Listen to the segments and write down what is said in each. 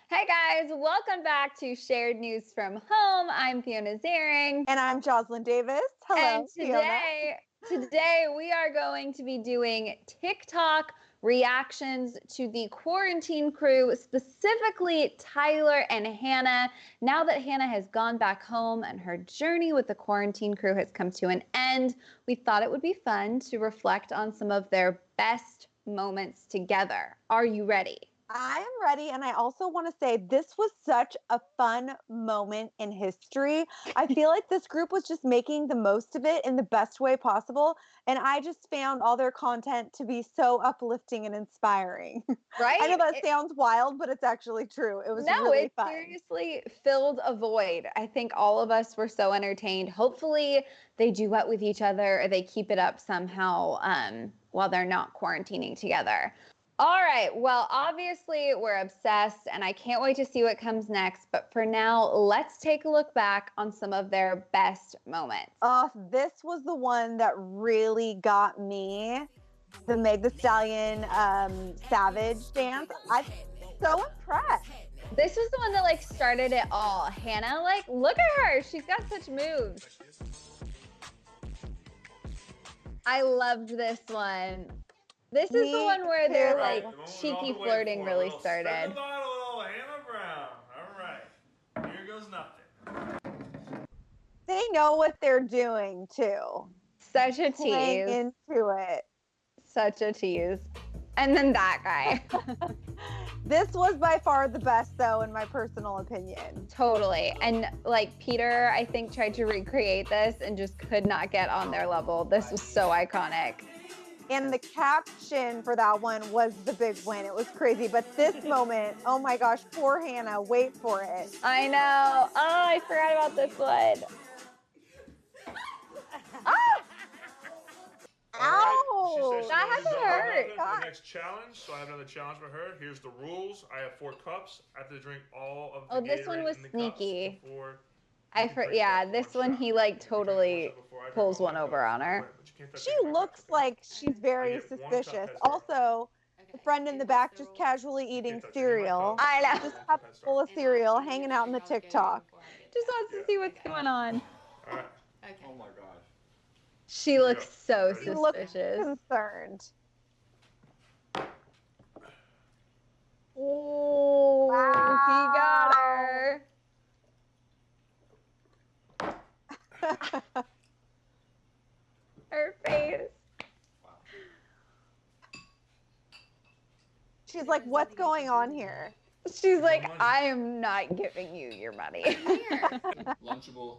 Hey guys, welcome back to Shared News from Home. I'm Fiona Zaring. And I'm Jocelyn Davis. Hello, And Fiona. today we are going to be doing TikTok reactions to the quarantine crew, specifically Tyler and Hannah. Now that Hannah has gone back home and her journey with the quarantine crew has come to an end, we thought it would be fun to reflect on some of their best moments together. Are you ready? I am ready. And I also want to say this was such a fun moment in history. I feel like this group was just making the most of it in the best way possible. And I just found all their content to be so uplifting and inspiring. Right? I know that sounds wild, but it's actually true. It was really fun. Seriously filled a void. I think all of us were so entertained. Hopefully they duet with each other or they keep it up somehow while they're not quarantining together. All right. Well, obviously we're obsessed and I can't wait to see what comes next. But for now, let's take a look back on some of their best moments. This was the one that really got me. The Meg Thee Stallion Savage dance. I'm so impressed. This was the one that like started it all. Hannah, like, look at her. She's got such moves. I loved this one. This is the one where their like cheeky flirting really started. Spin the bottle, Hannah Brown. All right, here goes nothing. They know what they're doing too. Such a Playing tease. into it. Such a tease. And then that guy. This was by far the best, though, in my personal opinion. Totally. And like Peter, I think, tried to recreate this and just could not get on their level. This was so iconic. And the caption for that one was the big win. It was crazy. But this moment, oh my gosh, poor Hannah, wait for it. I know. Oh, I forgot about this one. Ah! Ow! She That has to hurt. The next challenge, so I have another challenge for her. Here's the rules. I have 4 cups. I have to drink all of the this one Gatorade was in the sneaky. cups This one he like totally pulls one over on her. She looks like she's very suspicious. Also, a friend in the back just casually eating cereal. I know. Just a full of cereal, hanging out in the TikTok. Just wants to see what's going on. All right. Okay. Oh my gosh. She looks so She looks suspicious. concerned. Oh, he got her. Her face. She's like, what's going on here? She's like, I am not giving you your money. Lunchable.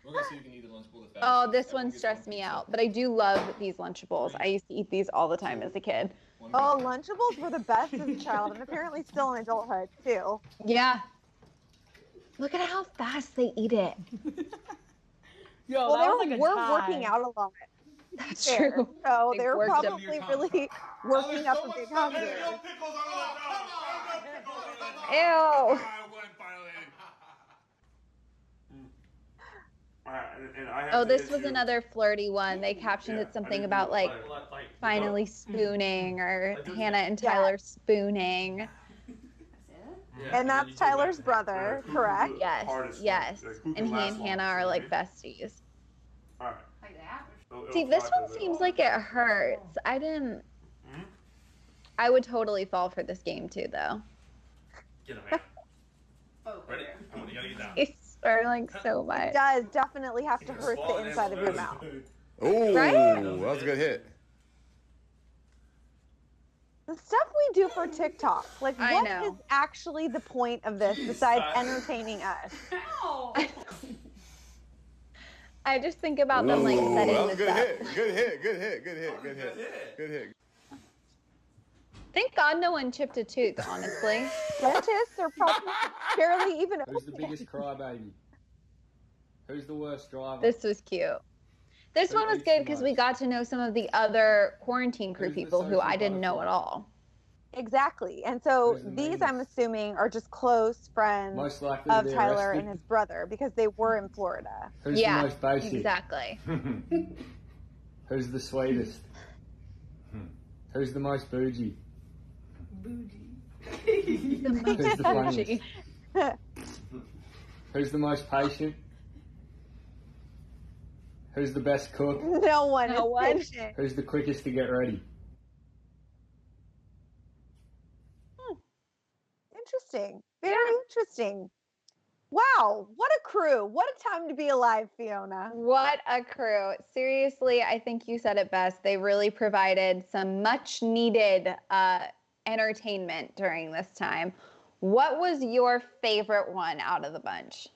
We're gonna see who can eat the Lunchable the fastest. Oh, this one stressed me out, but I do love these Lunchables. I used to eat these all the time as a kid. Oh, Lunchables were the best as a child, and apparently still in adulthood, too. Yeah. Look at how fast they eat it. Yo, Well, that they was like were a tie. working out a lot. That's There. true. So They they were worked up- probably really working up a big hunger. Ew. Oh, this was another flirty one. They captioned it something about like finally spooning or Hannah and Tyler spooning. And that's Tyler's brother, correct? Yes, yes. And he and Hannah are like besties. All right. Like that? See, this one seems like it hurts. I didn't. I would totally fall for this game too, though. Get him, man. Ready? Come on, you gotta get down. It's swirling so much. It does definitely have to hurt the inside of your mouth. Ooh, Right? that was a good hit. The stuff we do for TikTok, like I what know. is actually the point of this besides entertaining us? Ow! I just think about them like Ooh, setting that was a this good up. hit. Good hit. Good hit. Good hit. Good hit. Good hit. Thank God no one chipped a tooth, honestly. Dentists are probably barely even Who's the biggest crybaby? Who's the worst driver? This was cute. This one was good because we got to know some of the other quarantine crew Who's the people who social I didn't know butterfly? at all. Exactly. And so Who's the these, meanest? I'm assuming, are just close friends Most likely to of be Tyler arrested? and his brother because they were in Florida. Who's Yeah, the most basic? exactly. Who's the sweetest? Who's the most bougie? Bougie. Who's the funniest? Who's the most patient? Who's the best cook? No one No is one. patient. Who's the quickest to get ready? Interesting. Very interesting. Wow, what a crew. What a time to be alive, Fiona. What a crew. Seriously, I think you said it best. They really provided some much needed entertainment during this time. What was your favorite one out of the bunch?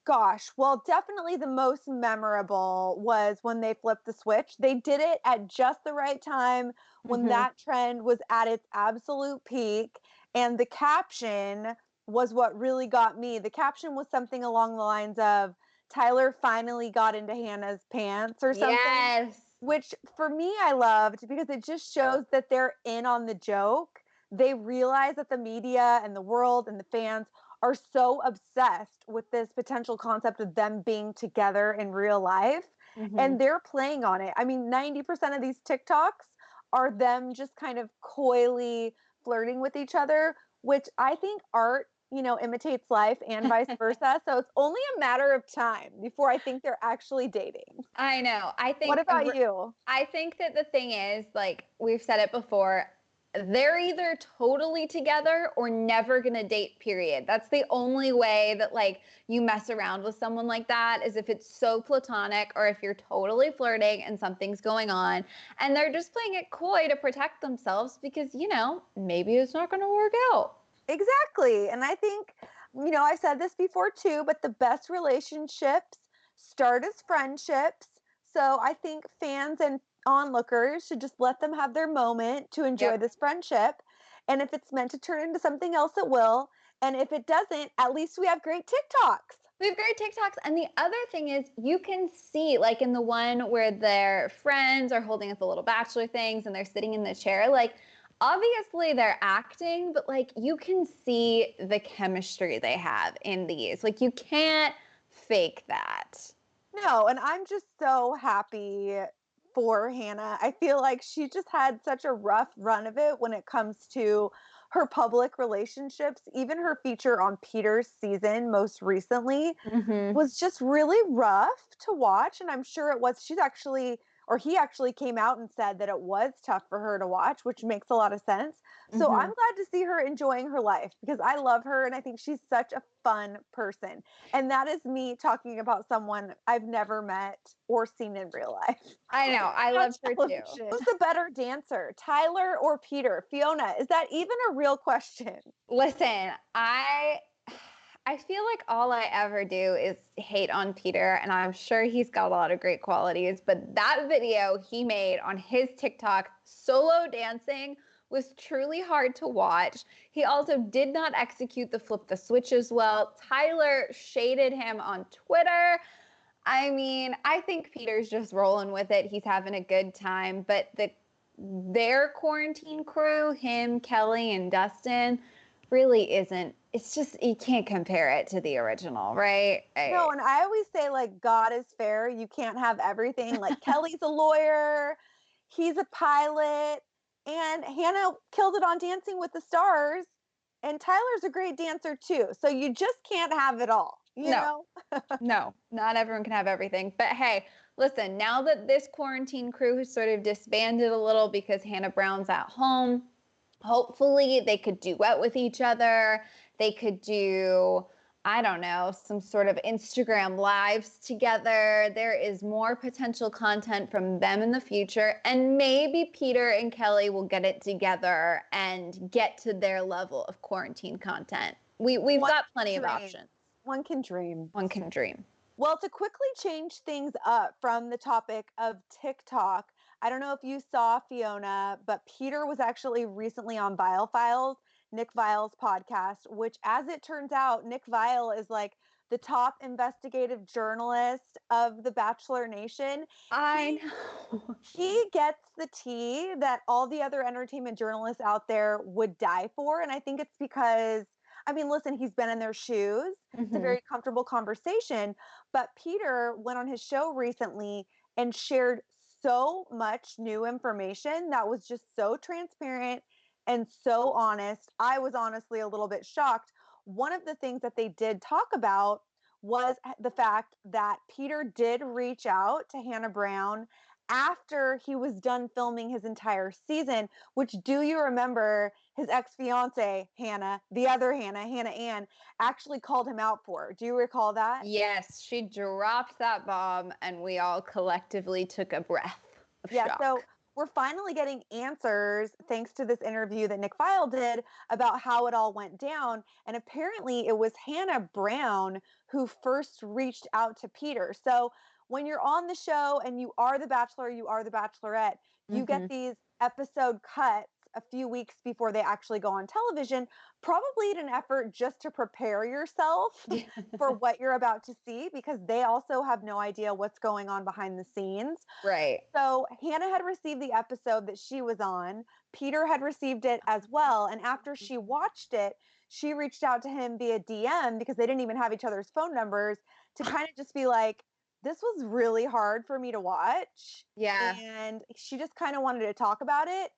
Gosh, well, definitely the most memorable was when they flipped the switch. They did it at just the right time when Mhm. that trend was at its absolute peak. And the caption was what really got me. The caption was something along the lines of Tyler finally got into Hannah's pants or something. Yes. Which for me I loved because it just shows that they're in on the joke. They realize that the media and the world and the fans are so obsessed with this potential concept of them being together in real life Mhm. and they're playing on it. I mean, 90% of these TikToks are them just kind of coyly flirting with each other, which I think art, imitates life and vice versa. So it's only a matter of time before I think they're actually dating. I know. What about you? I think that the thing is, like we've said it before, they're either totally together or never going to date, period. That's the only way that like you mess around with someone like that, is if it's so platonic or if you're totally flirting and something's going on and they're just playing it coy to protect themselves because, maybe it's not going to work out. Exactly. And I think, I've said this before too, but the best relationships start as friendships. So I think fans and onlookers should just let them have their moment to enjoy Yep. this friendship. And if it's meant to turn into something else, it will. And if it doesn't, at least we have great TikToks. We have great TikToks. And the other thing is, you can see, like in the one where their friends are holding up the little bachelor things and they're sitting in the chair, like obviously they're acting, but like you can see the chemistry they have in these. Like you can't fake that. No, and I'm just so happy for Hannah. I feel like she just had such a rough run of it when it comes to her public relationships. Even her feature on Peter's season most recently Mm-hmm. was just really rough to watch. And I'm sure it was. He actually came out and said that it was tough for her to watch, which makes a lot of sense. So I'm Mm-hmm. glad to see her enjoying her life because I love her and I think she's such a fun person. And that is me talking about someone I've never met or seen in real life. I know. I On loved her too. television. Who's the better dancer, Tyler or Peter? Fiona, is that even a real question? Listen, I feel like all I ever do is hate on Peter, and I'm sure he's got a lot of great qualities, but that video he made on his TikTok solo dancing was truly hard to watch. He also did not execute the flip the switch as well. Tyler shaded him on Twitter. I mean, I think Peter's just rolling with it. He's having a good time, but their quarantine crew, him, Kelly, and Dustin, really isn't. It's just you can't compare it to the original, right? No, and I always say like God is fair. You can't have everything. Like Kelly's a lawyer, he's a pilot, and Hannah killed it on Dancing with the Stars, and Tyler's a great dancer too. So you just can't have it all, you No. know? No, not everyone can have everything. But hey, listen, now that this quarantine crew has sort of disbanded a little because Hannah Brown's at home, hopefully they could duet with each other. They could do, I don't know, some sort of Instagram lives together. There is more potential content from them in the future. And maybe Peter and Kelly will get it together and get to their level of quarantine content. We've One got plenty of dream. options. One can dream. One can dream. Well, to quickly change things up from the topic of TikTok, I don't know if you saw Fiona, but Peter was actually recently on Vile Files, Nick Vile's podcast, which, as it turns out, Nick Vile is like the top investigative journalist of the Bachelor Nation. I He- know. He gets the tea that all the other entertainment journalists out there would die for. And I think it's because, I mean, listen, he's been in their shoes. It's a Mhm. very comfortable conversation. But Peter went on his show recently and shared so much new information that was just so transparent and so honest. I was honestly a little bit shocked. One of the things that they did talk about was the fact that Peter did reach out to Hannah Brown after he was done filming his entire season, which, do you remember, his ex-fiance, Hannah, the other Hannah, Hannah Ann, actually called him out for? Do you recall that? Yes, she dropped that bomb and we all collectively took a breath of shock. So we're finally getting answers thanks to this interview that Nick File did about how it all went down. And apparently it was Hannah Brown who first reached out to Peter. So when you're on the show and you are the Bachelor, you are the Bachelorette, you get these episode cuts a few weeks before they actually go on television, probably in an effort just to prepare yourself for what you're about to see, because they also have no idea what's going on behind the scenes. Right. So Hannah had received the episode that she was on. Peter had received it as well. And after she watched it, she reached out to him via DM, because they didn't even have each other's phone numbers, to kind of just be like, this was really hard for me to watch. Yeah. And she just kind of wanted to talk about it.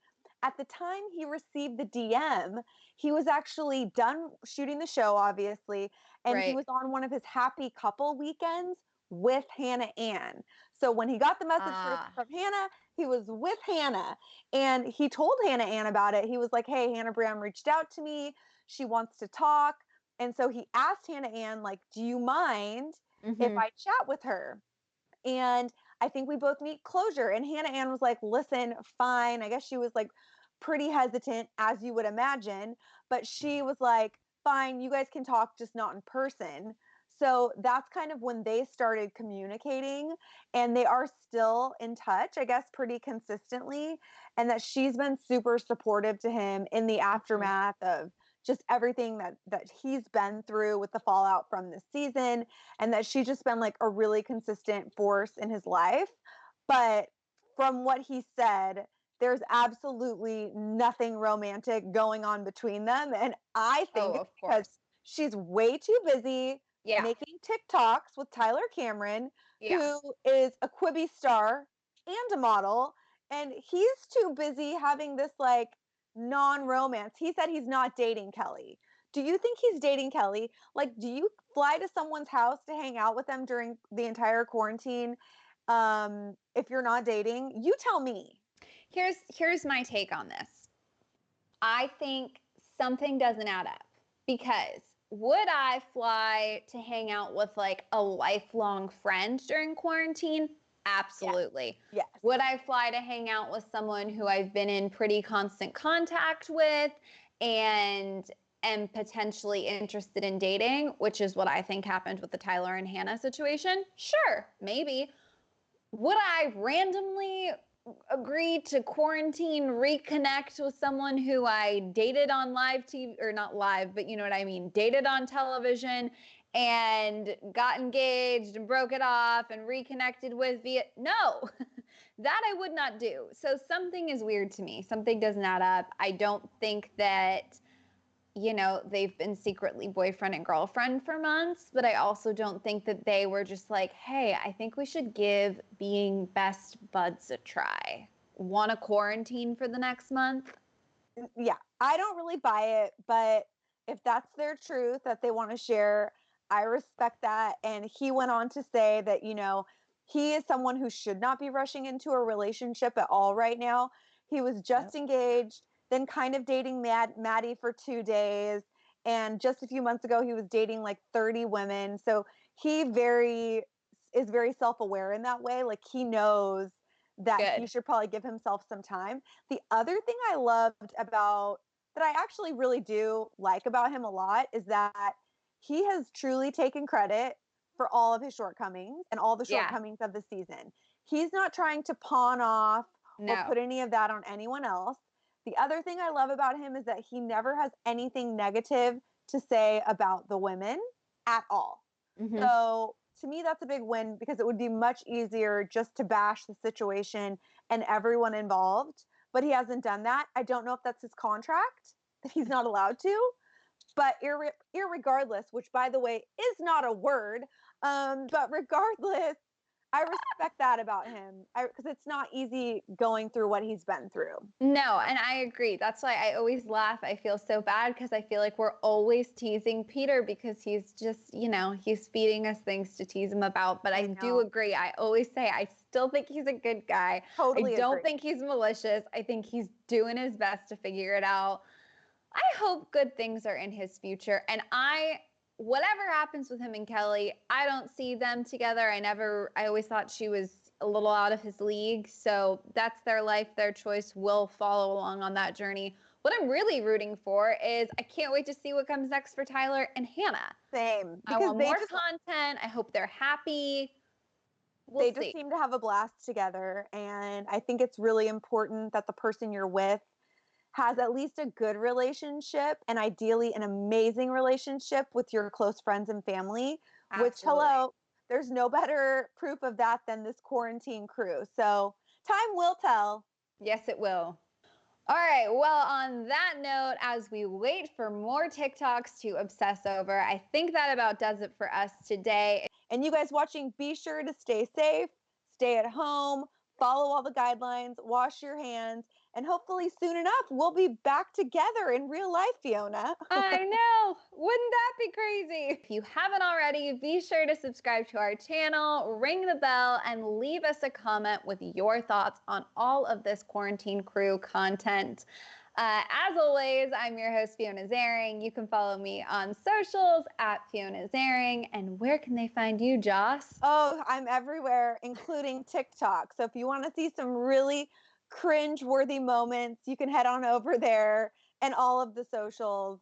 At the time he received the DM, he was actually done shooting the show, obviously, and he was on one of his happy couple weekends with Hannah Ann. So when he got the message from Hannah, he was with Hannah, and he told Hannah Ann about it. He was like, hey, Hannah Brown reached out to me. She wants to talk. And so he asked Hannah Ann, like, do you mind if I chat with her? And I think we both need closure. And Hannah Ann was like, listen, fine. I guess she was like pretty hesitant, as you would imagine. But she was like, fine, you guys can talk, just not in person. So that's kind of when they started communicating, and they are still in touch, I guess, pretty consistently. And that she's been super supportive to him in the aftermath of just everything that he's been through with the fallout from this season, and that she's just been like a really consistent force in his life. But from what he said, there's absolutely nothing romantic going on between them. And I think it's because she's way too busy making TikToks with Tyler Cameron, who is a Quibi star and a model. And he's too busy having this like non-romance. He said he's not dating Kelly. Do you think he's dating Kelly? Like, do you fly to someone's house to hang out with them during the entire quarantine? If you're not dating, you tell me. Here's my take on this. I think something doesn't add up, because would I fly to hang out with like a lifelong friend during quarantine? Absolutely. Yes. Would I fly to hang out with someone who I've been in pretty constant contact with and am potentially interested in dating, which is what I think happened with the Tyler and Hannah situation? Sure, maybe. Would I randomly agree to quarantine, reconnect with someone who I dated on live TV, or not live, but you know what I mean, dated on television and got engaged and broke it off and reconnected with via? No, that I would not do. So something is weird to me. Something doesn't add up. I don't think that, you know, they've been secretly boyfriend and girlfriend for months, but I also don't think that they were just like, hey, I think we should give being best buds a try. Want to quarantine for the next month? Yeah, I don't really buy it, but if that's their truth that they want to share, I respect that. And he went on to say that, you know, he is someone who should not be rushing into a relationship at all right now. He was just engaged, then kind of dating Maddie for 2 days. And just a few months ago, he was dating like 30 women. So he is very self-aware in that way. Like, he knows that he should probably give himself some time. The other thing I loved about that, I actually really do like about him a lot, is that he has truly taken credit for all of his shortcomings and all the shortcomings of the season. He's not trying to pawn off or put any of that on anyone else. The other thing I love about him is that he never has anything negative to say about the women at all. So to me, that's a big win, because it would be much easier just to bash the situation and everyone involved. But he hasn't done that. I don't know if that's his contract, that he's not allowed to. But irregardless, which by the way is not a word, but regardless, I respect that about him because it's not easy going through what he's been through. No, and I agree. That's why I always laugh. I feel so bad because I feel like we're always teasing Peter because he's just, he's feeding us things to tease him about. But I do know. agree. I always say I still think he's a good guy. Totally I don't agree. think he's malicious. I think he's doing his best to figure it out. I hope good things are in his future. And whatever happens with him and Kelly, I don't see them together. I always thought she was a little out of his league. So that's their life, their choice. We'll follow along on that journey. What I'm really rooting for is I can't wait to see what comes next for Tyler and Hannah. Same. I want more content. I hope they're happy. They just seem to have a blast together. And I think it's really important that the person you're with has at least a good relationship and ideally an amazing relationship with your close friends and family. Absolutely. Which, hello, there's no better proof of that than this quarantine crew. So time will tell. Yes, it will. All right. Well, on that note, as we wait for more TikToks to obsess over, I think that about does it for us today. And you guys watching, be sure to stay safe, stay at home, follow all the guidelines, wash your hands, and hopefully soon enough, we'll be back together in real life, Fiona. I know. Wouldn't that be crazy? If you haven't already, be sure to subscribe to our channel, ring the bell, and leave us a comment with your thoughts on all of this Quarantine Crew content. As always, I'm your host, Fiona Zaring. You can follow me on socials at Fiona Zaring. And where can they find you, Joss? Oh, I'm everywhere, including TikTok. So if you want to see some really cringe-worthy moments, you can head on over there and all of the socials.